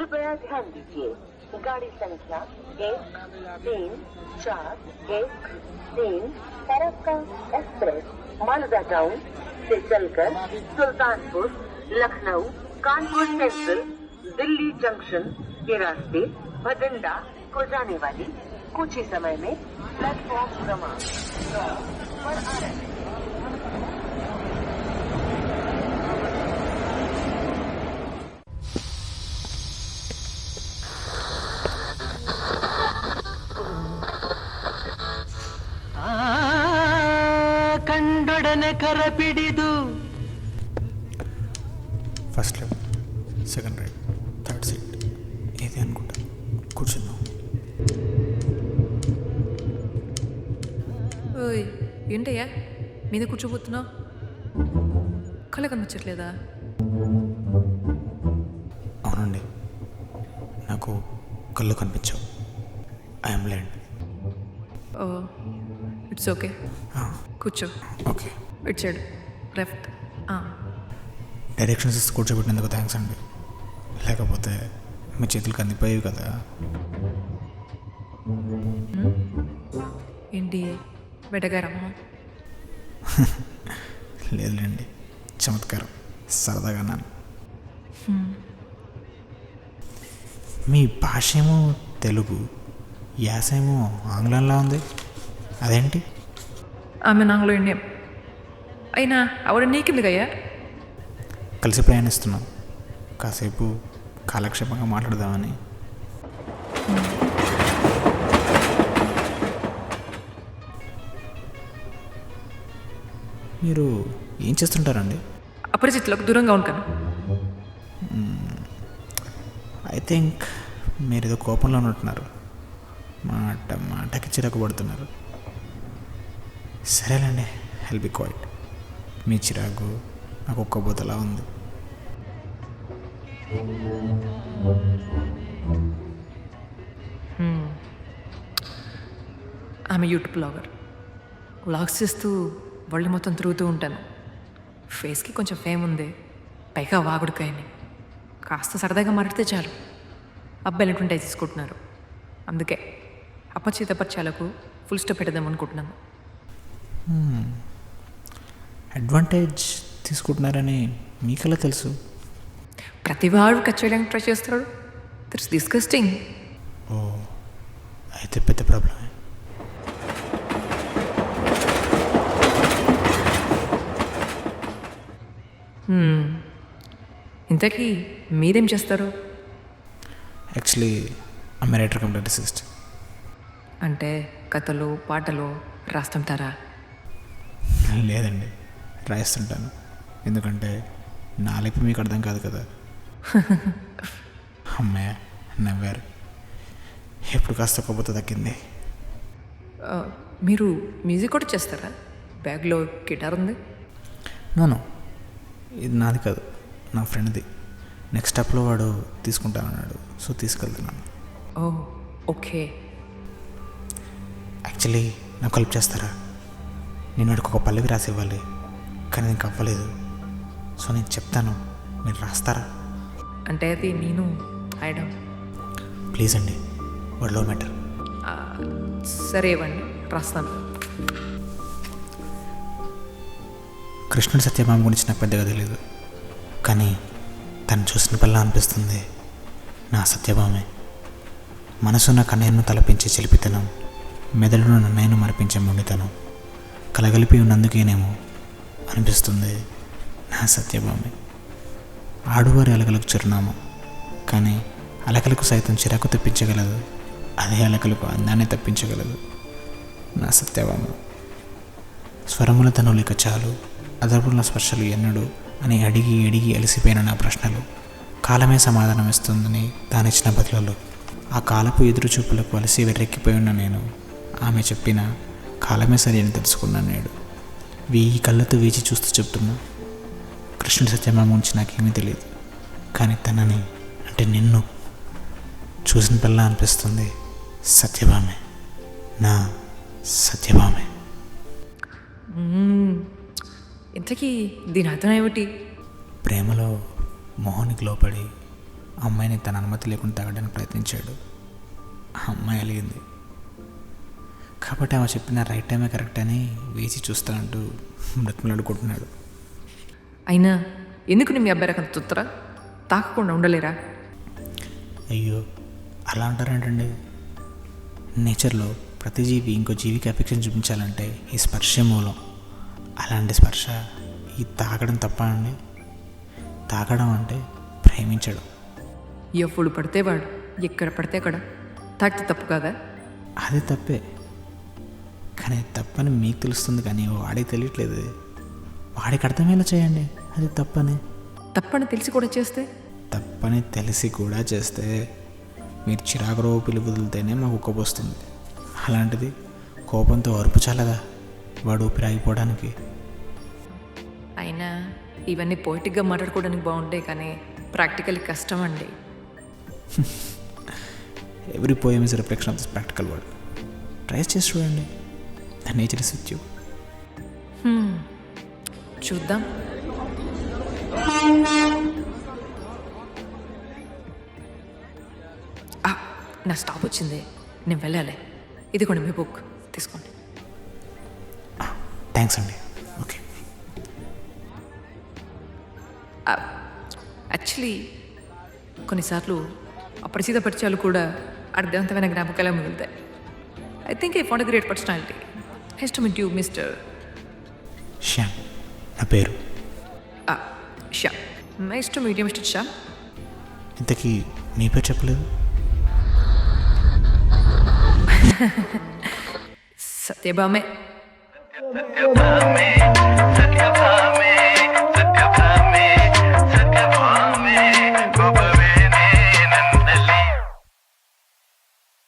कृपया ध्यान दीजिए, गाड़ी संख्या 1341 फरक्का एक्सप्रेस मालदा टाउन से चलकर सुल्तानपुर, लखनऊ, कानपुर सेंट्रल, दिल्ली जंक्शन के रास्ते भटिंडा को जाने वाली कुछ ही समय में प्लेटफॉर्म क्रमांक 9 पर आ रही है। ಕಂಡೊಡನೆ ಕರಪಿಡಿದು first left, second right, third seat ఏది అనుకుంటా. కూర్చున్నాం. ఓయ్ ఏంటయ్యా మీద కూర్చోబోతున్నావు? కళ్ళ కనిపించట్లేదా? అవునండి, నాకు కళ్ళు కనిపించవు. I'm blind. Oh it's okay, కూర్చో. Okay, it side left. Directions కూర్చోబెట్టినందుకు థ్యాంక్స్ అండి. లేకపోతే మీ చేతులు కందిపోయేవి కదా. ఏంటి వెటగారమ్మా? లేదులేండి, చమత్కారం, సరదాగా అన్నాను. మీ భాష ఏమో తెలుగు, యాస ఏమో ఆంగ్లంలా ఉంది, అదేంటి? ఆమె నాంగ్లో ఇండియం అయినా ఆవిడ నీకెందుకయ్యా? కలిసి ప్రయాణిస్తున్నాం, కాసేపు కాలక్షేపంగా మాట్లాడదామని. మీరు ఏం చేస్తుంటారండి? అపరిచితులకు దూరంగా ఉంటాను. ఐ థింక్ మీరు ఏదో కోపంలో ఉంటున్నారు, మాటకి చిరాకు పడుతున్నారు. సరేలేండి, హెల్ బి క్వైట్. మీ చిరాకు నాకు ఒక్క బోతలా ఉంది. ఆమె యూట్యూబ్ బ్లాగర్, వ్లాగ్స్ చేస్తూ వరల్డ్ మొత్తం తిరుగుతూ ఉంటాను. ఫేస్కి కొంచెం ఫేమ్ ఉంది, పైగా వాగుడుకాయని. కాస్త సరదాగా మాట్లాడితే చాలు అబ్బాయిలు ఎటువంటి తీసుకుంటున్నారు. అందుకే అపరిచితపరిచయాలకు ఫుల్ స్టాప్ పెడదాం అనుకుంటున్నాను. అడ్వాంటేజ్ తీసుకుంటున్నారని మీకెలా తెలుసు? ప్రతివాడు కట్ చేయడానికి ట్రై చేస్తాడు. That's disgusting. ఓ, అయితే పెద్ద ప్రాబ్లమే. ఇంతకీ మీరేం చేస్తారు? Actually I'm writer cum lyricist. అంటే కథలు పాటలు రాస్తుంటారా? లేదండి, రాయిస్తుంటాను. ఎందుకంటే నా లైఫ్ మీకు అర్థం కాదు కదా. అమ్మాయి నవ్వారు. ఎప్పుడు కాస్త కొబ్బత తగ్గింది. మీరు మ్యూజిక్ కూడా చేస్తారా? బ్యాగ్లో గిటార్ ఉంది. నో, ఇది నాది కాదు, నా ఫ్రెండ్ది. నెక్స్ట్ స్టెప్లో వాడు తీసుకుంటానన్నాడు, సో తీసుకెళ్తున్నాను. ఓ ఓకే. యాక్చువల్లీ నాకు హెల్ప్ చేస్తారా? నేను వాడికి ఒక పల్లవి రాసి ఇవ్వాలి, కానీ నీకు అవ్వలేదు. సో నేను చెప్తాను, మీరు రాస్తారా? అంటే అది నేను రాయడం. ప్లీజ్ అండి, వాడిలో మ్యాటర్. సరే ఇవ్వండి, రాస్తాను. కృష్ణుడి సత్యభామ గురించి నాకు పెద్దగా తెలియదు, కానీ తను చూసిన పిల్ల అనిపిస్తుంది నా సత్యభామే. మనసున్న కన్నయ్యను తలపించే చిలిపితనం, మెదడును నన్నయ్యను మరిపించే మొండితనం కలగలిపి ఉన్నందుకేనేమో అనిపిస్తుంది నా సత్యభామే. ఆడువారి అలకలకు చిరునామా, కానీ అలకలకు సైతం చిరాకు తెప్పించగలదు. అదే అలకలకు అందాన్ని తప్పించగలదు నా సత్యభామ. స్వరముల తనులిక చాలు, అదర్పుల స్పర్శలు ఎన్నడు అని అడిగి అడిగి అలసిపోయిన నా ప్రశ్నలు కాలమే సమాధానం ఇస్తుందని తానిచ్చిన బదులలో ఆ కాలపు ఎదురు చూపులకు అలసి వెర్రెక్కిపోయి ఉన్న నేను ఆమె చెప్పిన కాలమే సరి అని తెలుసుకున్నాను. నేడు 1000 కళ్ళతో వేచి చూస్తూ చెప్తున్నా, కృష్ణుడి సత్యభామ గురించి నాకేమీ తెలియదు, కానీ తనని అంటే నిన్ను చూసిన పిల్ల అనిపిస్తుంది సత్యభామే, నా సత్యభామే. ఇంతకీ దీని అర్థం ఏమిటి? ప్రేమలో మోహానికి లోపడి అమ్మాయిని తన అనుమతి లేకుండా తాగడానికి ప్రయత్నించాడు. ఆ అమ్మాయి అలిగింది. కాబట్టి ఆమె చెప్పిన రైట్ టైమే కరెక్ట్ అని వేచి చూస్తా అంటూ బ్రతిమలాడుకుంటున్నాడు. అయినా ఎందుకు మీ అబ్బాయి రకం తుత్తరా? తాకకుండా ఉండలేరా? అయ్యో, అలా అంటారేంటండి? నేచర్లో ప్రతి జీవి ఇంకో జీవికి అఫెక్షన్ చూపించాలంటే ఈ స్పర్శే మూలం. అలాంటి స్పర్శ ఈ తాగడం తప్ప అండి? తాగడం అంటే ప్రేమించడం. ఎప్పుడు పడితే వాడు, ఎక్కడ పడితే అక్కడ తాకితే తప్పు కాదా? అది తప్పే, కానీ తప్పని మీకు తెలుస్తుంది, కానీ వాడికి తెలియట్లేదు. వాడికి అర్థమయ్యేలా చేయండి అది తప్పని. తప్పని తెలిసి కూడా చేస్తే? తప్పని తెలిసి కూడా చేస్తే మీరు చిరాకురో పిలుపు వదిలితేనే మాకు ఉక్కపోస్తుంది. అలాంటిది కోపంతో అరుపు చాలదా వాడు ఊపిరి ఆగిపోవడానికి? అయినా ఇవన్నీ పోయిటిక్గా మాట్లాడుకోవడానికి బాగుంటాయి, కానీ ప్రాక్టికల్ కష్టం అండి. Every poem is reflection of this practical world. Try చేసి చూడండి. The nature is with you. చూద్దాం. నా స్టాప్ వచ్చింది, నేను వెళ్ళాలి. ఇదిగోండి మీ బుక్ తీసుకోండి. థ్యాంక్స్ అండి. ఓకే. యాక్చువల్లీ కొన్నిసార్లు అపరిచిత పరిచయాలు కూడా అర్థవంతమైన జ్ఞాపకాలే మిగులుతాయి. I think I found a great personality. Nice to meet you mister Shyam నా పేరు. Shyam. Nice to meet you mister Shyam. ఇంతకీ మీ పేరు చెప్పలేదు? సత్యభామే. సత్యభామే